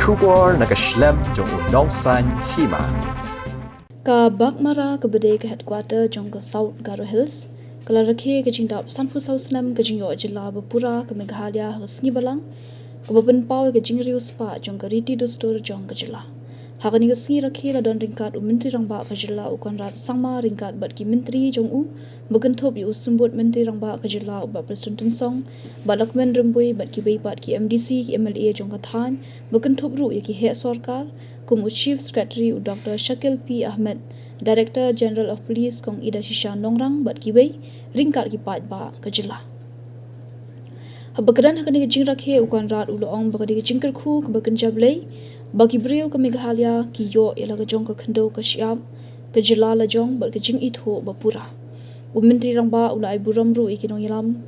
Shubor nakashlem jong unong san Hima. Ka Bakmara ka bedai ka headquarter jong ka South Garo Hills, kala Rakhe ka jingdap Sanfu Sausnam ka jingyo Jylla Bapura ka Meghalaya ka Sngi Balang, ka Pynpaw ka Jingmih spa jong ka Riti do store jong ka Jylla. Hakani ka Sngi Rakhe la don ringkat Menteri Rangba ka Jylla u konrad sangma ringkat bat ki Menteri jong u bukanthop yu sumbut Menteri Rangba ka Jylla u ba President Song balakmen rembui bat ki beipat ki MDC ki MLA jong ka Than bukanthop ru ki he sarkar Kumu Chief Secretary Dr. Shakil P. Ahmed, Director General of Police Kong Ida Shisha Nongrang bat kiwei ringkat ki pat ba ka Jylla. Habakaran hakani ka Rakhe ukan rat uloong bakadi ka jingkerku ka bakanjab lei baki Jingsngewpher ka Meghalaya ki yo ila ka jong ka khando ka Siap ka Jylla la jong bat ka Jingitho Bapura. Menteri Rangba ula ai buram ru ikinong yalam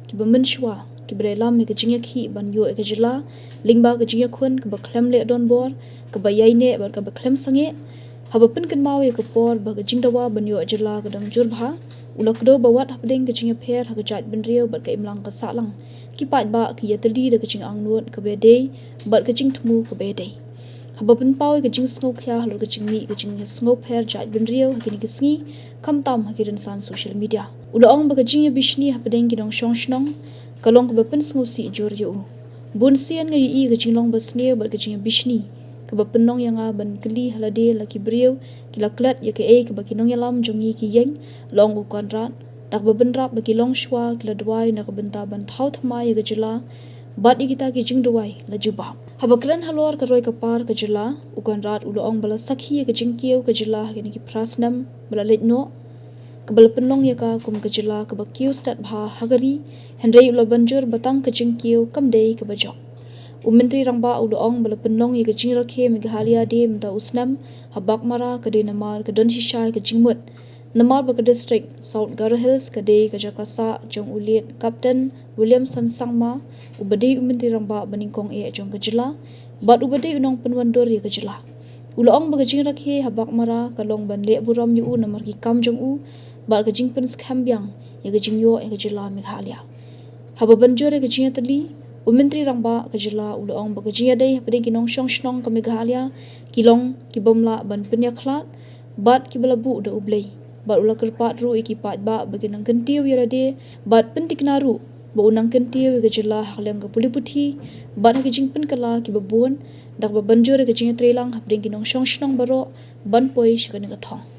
ki bamenshwa ki berelam ka Jingakhi ban yo ka Jylla lingba ka Jingakhun ka baklem le don bor ka bayaine bar ka baklem sange habapin kan mawe ka por ba ka Jingdawa ban yo Jylla ka dang jurbha ula kdo bawat hapding ka Jingsngewpher ha ka Jaidbynriew bar ka imlang ka salang ki pat ba ki yatali da ka Jingangnut ka bedei bar ka Jingthmu ka bedei habapin pawe ka Jingsngewpher halur ka Jingmih ka Jingsngewpher Jaidbynriew hakini ka Sngi kamtam hakirin san social media ula ong ba ka Jingjabishni hapding ki dong shongshnong kalong ka bapin Sngusi jor yo bunsian nga yi ka Jinglong basne bar ka Jingjabishni ka bapenong yang ban keli halade laki Brew kilaklat ya ke ka bakinong yalam jongi ki yeng long u konrat dak babenrap baki long shwa kila dwai na ka bentaban thau thma ya ka Jylla bat ikita ki Jingdwai la juba habakran halor ka roi ka par ka Jylla u konrat uloong bala sakhi ya ka Jingkieu ka Jylla hakini ki prasnam bala letno ka bala penong ya ka kum ka Jylla ka bakiu stat bha hagari henrei ula banjur batang ka Jingkieu kamdei ka bajok Menteri Rangba uloong bala penong ya ka Rakhe Meghalaya de mta usnam habakmara ka de namar ka don shisha ka Jingmut namar ba ka district South Garo Hills ka de ka Jakasa jong uliet Captain Williamson Sangma ubadei Menteri Rangba baningkong jong ka Jylla bat ubadei unong penwandor ya ka Jylla uloong ba ka Rakhe habakmara ka long ban le buram yu namar ki kam jong u bat ka Jingpen skambyang ya ka Jingyo ya ka Jylla Meghalaya haba banjor ya ka Jingatali Menteri Rangba ka Jylla uloong ba ka Jingdei hapding kinong shongshnong ka Meghalaya kilong ki bomla ban penyakhlat bat ki balabu da ublei bat ula kerpat ru iki pat ba baginang kentiu yarade bat pentiknaru ba unang kentiu ka Jylla haklang ka puliputhi bat ha ki Jingpen kala ki babun dak ba banjor ka Jingatrelang hapding kinong shongshnong baro ban poi shakani ka thong